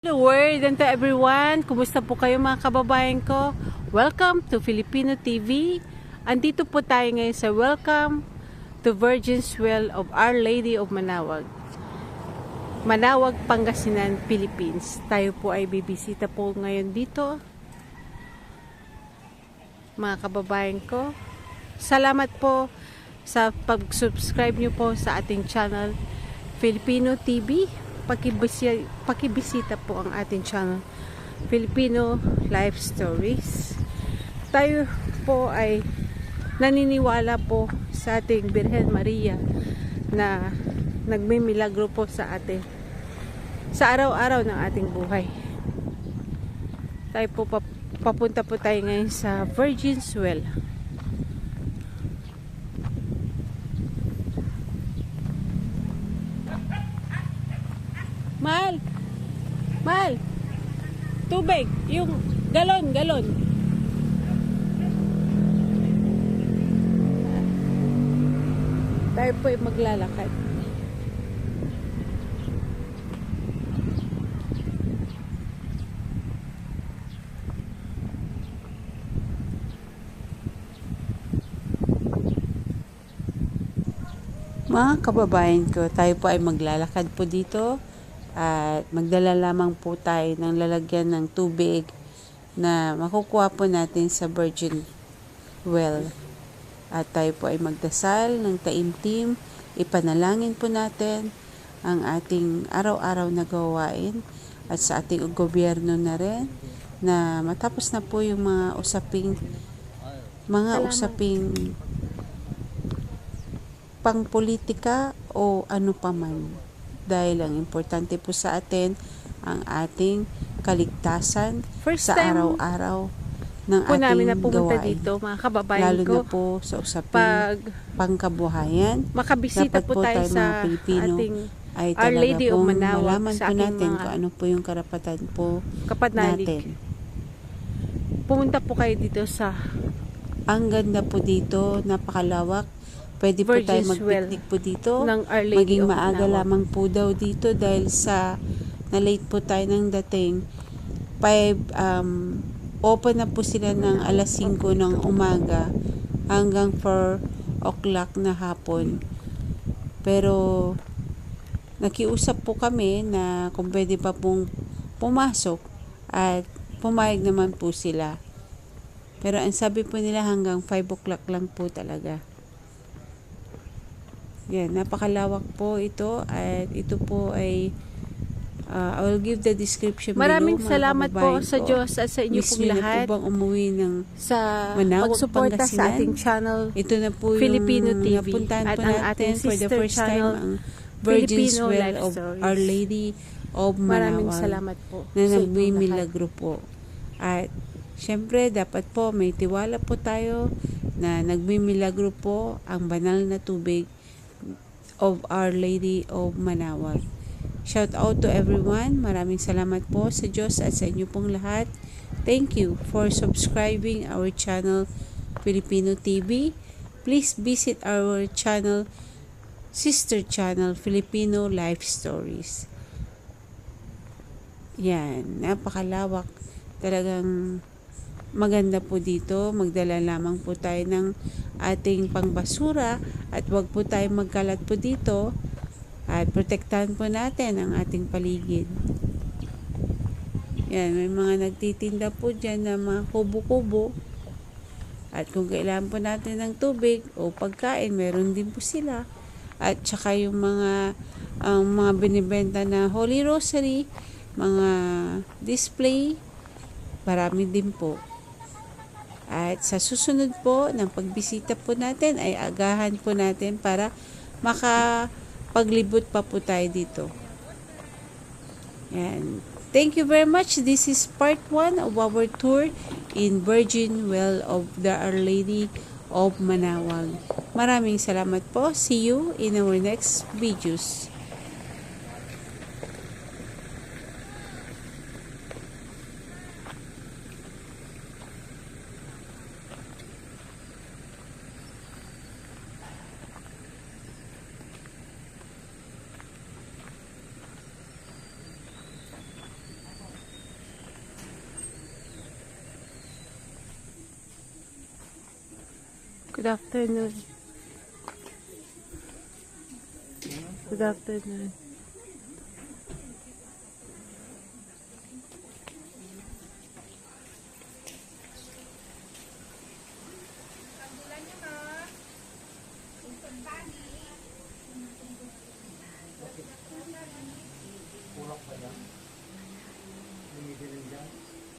Hello world and to everyone, kumusta po kayo mga kababayan ko? Welcome to Filipino TV. Andito po tayo ngayon sa Welcome to Virgin's Well of Our Lady of Manawag, Manawag, Pangasinan, Philippines. Tayo po ay bibisita po ngayon dito mga kababayan ko. Salamat po sa pag-subscribe nyo po sa ating channel Filipino TV. Pakibisita po ang ating channel Filipino Life Stories. Tayo po ay naniniwala po sa ating Birhen Maria na nagmimilagro po sa atin sa araw-araw ng ating buhay. Tayo po papunta po tayo ngayon sa Virgin's Well. Mahal, tubig, yung galon. Tayo po ay maglalakad. Mga kababayan ko, tayo po ay maglalakad po dito. At magdala lamang po tayo ng lalagyan ng tubig na makukuha po natin sa Virgin Well. At tayo po ay magdasal ng taimtim, ipanalangin po natin ang ating araw-araw na gawain at sa ating gobyerno na rin na matapos na po yung mga usaping pangpolitika o ano paman. Dahil ang importante po sa atin ang ating kaligtasan sa araw-araw ng ating namin na pumunta gawain. Dito, mga kababayan lalo ko, na po sa usaping pangkabuhayan. Makabisita po tayo sa Pilipino ating ay Our Lady of Manawag. Malaman po natin kung ano po yung karapatan po natin. Pumunta po kayo dito sa ang ganda po dito, napakalawak. Pwede po tayo mag-picnic po dito. Maging maaga lamang po daw dito dahil sa na-late po tayo ng dating. Open na po sila ng alas 5 ng umaga hanggang 4 o'clock na hapon. Pero nakiusap po kami na kung pwede pa pong pumasok at pumayag naman po sila. Pero ang sabi po nila hanggang 5 o'clock lang po talaga. Yan, napakalawak po ito at ito po ay I will give the description Maraming below, salamat po sa ko. Diyos at sa inyo pong lahat. Miss po bang umuwi ng sa Manawag, pagsuporta Pangasinan? sa ating channel Ito na po Filipino yung TV napuntahan at po ang natin ating for the sister first time channel ang Virgin's Filipino Well Life of Stories. Our Lady of Maraming Manawag salamat po na sa inyong nagmimilagro po. At syempre dapat po may tiwala po tayo na nagmimilagro po ang banal na tubig of Our Lady of Manawag. Shout out to everyone. Maraming salamat po sa Diyos at sa inyo pong lahat. Thank you for subscribing our channel Filipino TV. Please visit our channel, sister channel, Filipino Life Stories. Yan, napakalawak. Talagang maganda po dito. Magdala lamang po tayo ng ating pangbasura at wag po tayo magkalat po dito at protektahan po natin ang ating paligid. Yan, may mga nagtitinda po dyan na mga kubo-kubo at kung kailangan po natin ng tubig o pagkain, meron din po sila. At saka yung mga binibenta na Holy Rosary, mga display, marami din po. At sa susunod po ng pagbisita po natin ay agahan po natin para makapaglibot pa po tayo dito. Yan. Thank you very much. This is part 1 of our tour in Virgin Well of the Our Lady of Manawag. Maraming salamat po. See you in our next videos. Good afternoon. Good afternoon. Kulang pa yan. Hindi din dyan.